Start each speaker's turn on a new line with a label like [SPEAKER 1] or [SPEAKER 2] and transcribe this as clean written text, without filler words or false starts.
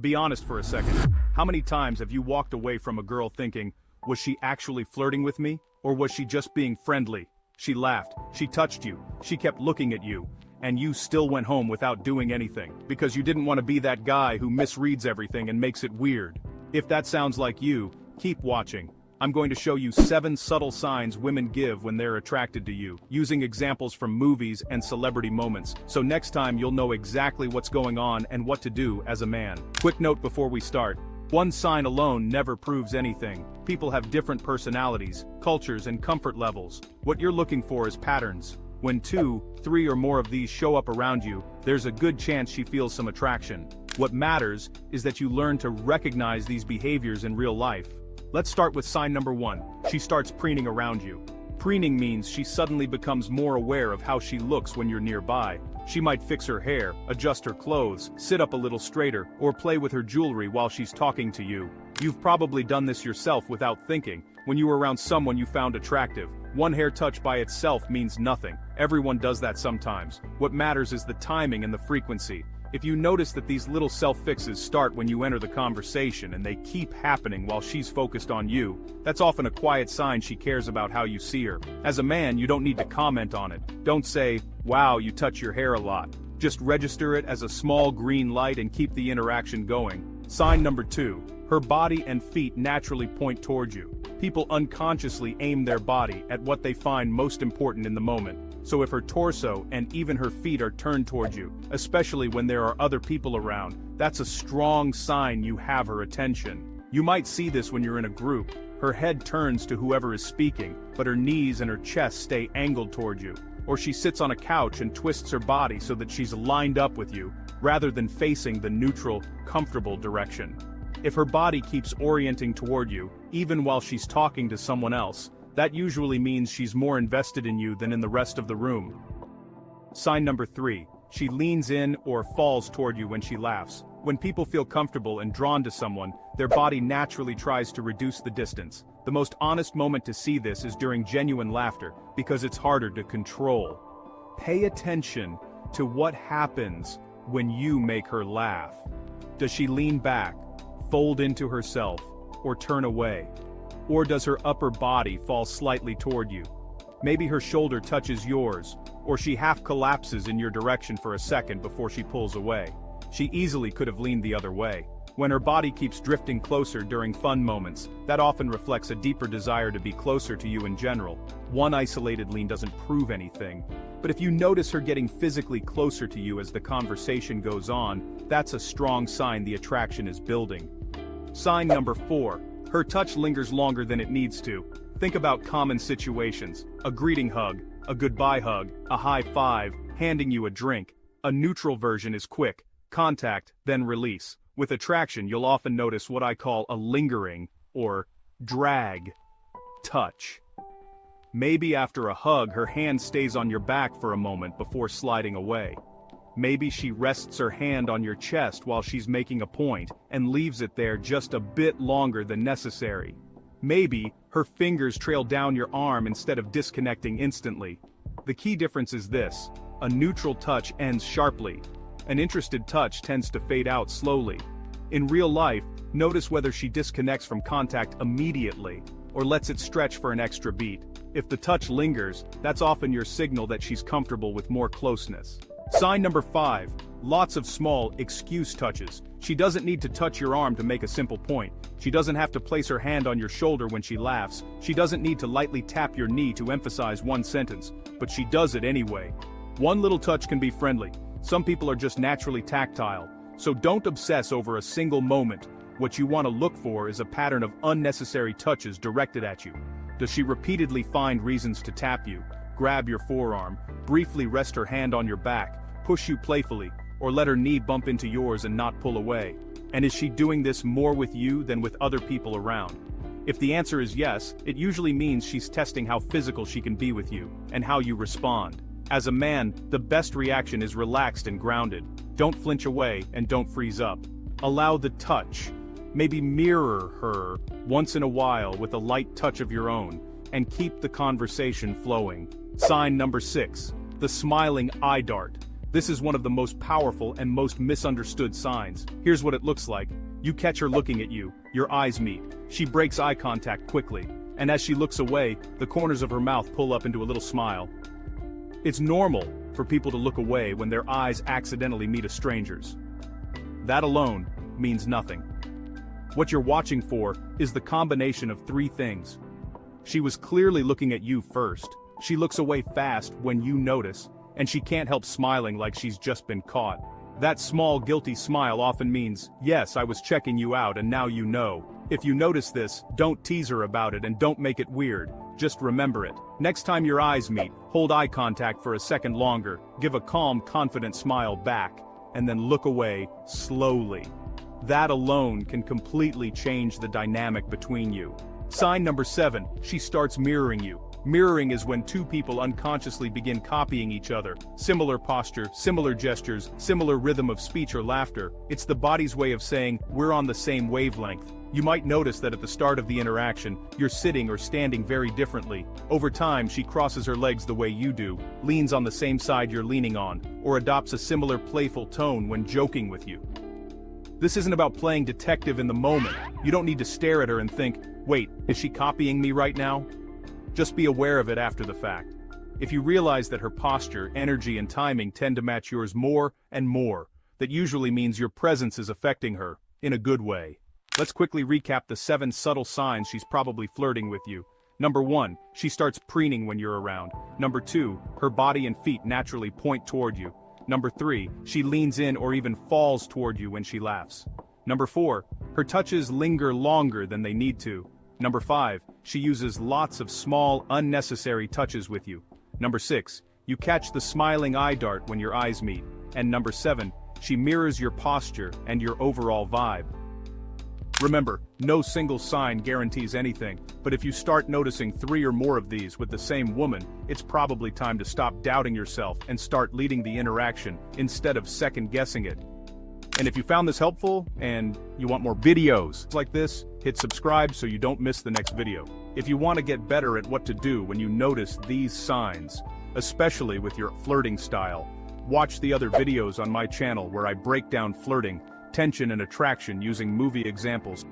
[SPEAKER 1] Be honest for a second. How many times have you walked away from a girl thinking, was she actually flirting with me? Or was she just being friendly? She laughed, she touched you, she kept looking at you, and you still went home without doing anything, because you didn't want to be that guy who misreads everything and makes it weird. If that sounds like you, keep watching. I'm going to show you 7 subtle signs women give when they're attracted to you, using examples from movies and celebrity moments, so next time you'll know exactly what's going on and what to do as a man. Quick note before we start. One sign alone never proves anything. People have different personalities, cultures, and comfort levels. What you're looking for is patterns. When 2, 3 or more of these show up around you, there's a good chance she feels some attraction. What matters is that you learn to recognize these behaviors in real life. Let's start with sign number 1. She starts preening around you. Preening means she suddenly becomes more aware of how she looks when you're nearby. She might fix her hair, adjust her clothes, sit up a little straighter, or play with her jewelry while she's talking to you. You've probably done this yourself without thinking, when you were around someone you found attractive. One hair touch by itself means nothing. Everyone does that sometimes. What matters is the timing and the frequency. If you notice that these little self-fixes start when you enter the conversation and they keep happening while she's focused on you, that's often a quiet sign she cares about how you see her. As a man, you don't need to comment on it. Don't say, "Wow, you touch your hair a lot." Just register it as a small green light and keep the interaction going. Sign number 2. Her body and feet naturally point toward you. People unconsciously aim their body at what they find most important in the moment. So if her torso and even her feet are turned toward you, especially when there are other people around, that's a strong sign you have her attention. You might see this when you're in a group. Her head turns to whoever is speaking, but her knees and her chest stay angled toward you. Or she sits on a couch and twists her body so that she's lined up with you, rather than facing the neutral, comfortable direction. If her body keeps orienting toward you, even while she's talking to someone else, that usually means she's more invested in you than in the rest of the room. Sign number 3. She leans in or falls toward you when she laughs. When people feel comfortable and drawn to someone, their body naturally tries to reduce the distance. The most honest moment to see this is during genuine laughter, because it's harder to control. Pay attention to what happens when you make her laugh. Does she lean back, fold into herself, or turn away? Or does her upper body fall slightly toward you? Maybe her shoulder touches yours, or she half collapses in your direction for a second before she pulls away. She easily could have leaned the other way. When her body keeps drifting closer during fun moments, that often reflects a deeper desire to be closer to you in general. One isolated lean doesn't prove anything, but if you notice her getting physically closer to you as the conversation goes on, that's a strong sign the attraction is building. Sign number 4. Her touch lingers longer than it needs to. Think about common situations: a greeting hug, a goodbye hug, a high five, handing you a drink. A neutral version is quick, contact, then release. With attraction, you'll often notice what I call a lingering, or drag, touch. Maybe after a hug, her hand stays on your back for a moment before sliding away. Maybe she rests her hand on your chest while she's making a point, and leaves it there just a bit longer than necessary. Maybe her fingers trail down your arm instead of disconnecting instantly. The key difference is this: a neutral touch ends sharply. An interested touch tends to fade out slowly. In real life, notice whether she disconnects from contact immediately, or lets it stretch for an extra beat. If the touch lingers, that's often your signal that she's comfortable with more closeness. Sign number 5. Lots of small, excuse touches. She doesn't need to touch your arm to make a simple point. She doesn't have to place her hand on your shoulder when she laughs. She doesn't need to lightly tap your knee to emphasize one sentence, but she does it anyway. One little touch can be friendly. Some people are just naturally tactile, so don't obsess over a single moment. What you want to look for is a pattern of unnecessary touches directed at you. Does she repeatedly find reasons to tap you, grab your forearm, briefly rest her hand on your back, push you playfully, or let her knee bump into yours and not pull away? And is she doing this more with you than with other people around? If the answer is yes, it usually means she's testing how physical she can be with you, and how you respond. As a man, the best reaction is relaxed and grounded. Don't flinch away and don't freeze up. Allow the touch. Maybe mirror her once in a while with a light touch of your own, and keep the conversation flowing. Sign number 6. The smiling eye dart. This is one of the most powerful and most misunderstood signs. Here's what it looks like. You catch her looking at you, your eyes meet. She breaks eye contact quickly, and as she looks away, the corners of her mouth pull up into a little smile. It's normal for people to look away when their eyes accidentally meet a stranger's. That alone means nothing. What you're watching for is the combination of three things. She was clearly looking at you first. She looks away fast when you notice, and she can't help smiling like she's just been caught. That small guilty smile often means, yes, I was checking you out and now you know. If you notice this, don't tease her about it and don't make it weird. Just remember it. Next time your eyes meet, hold eye contact for a second longer, give a calm, confident smile back, and then look away slowly. That alone can completely change the dynamic between you. Sign number 7, she starts mirroring you. Mirroring is when two people unconsciously begin copying each other. Similar posture, similar gestures, similar rhythm of speech or laughter. It's the body's way of saying, we're on the same wavelength. You might notice that at the start of the interaction, you're sitting or standing very differently. Over time, she crosses her legs the way you do, leans on the same side you're leaning on, or adopts a similar playful tone when joking with you. This isn't about playing detective in the moment. You don't need to stare at her and think, wait, is she copying me right now? Just be aware of it after the fact. If you realize that her posture, energy, and timing tend to match yours more and more, that usually means your presence is affecting her, in a good way. Let's quickly recap the 7 subtle signs she's probably flirting with you. Number 1, she starts preening when you're around. Number 2, her body and feet naturally point toward you. Number 3, she leans in or even falls toward you when she laughs. Number 4, her touches linger longer than they need to. Number 5, she uses lots of small, unnecessary touches with you. Number 6, you catch the smiling eye dart when your eyes meet. And number 7, she mirrors your posture and your overall vibe. Remember, no single sign guarantees anything, but if you start noticing 3 or more of these with the same woman, it's probably time to stop doubting yourself and start leading the interaction instead of second-guessing it. And if you found this helpful, and you want more videos like this, hit subscribe so you don't miss the next video. If you want to get better at what to do when you notice these signs, especially with your flirting style, watch the other videos on my channel where I break down flirting, tension and attraction using movie examples.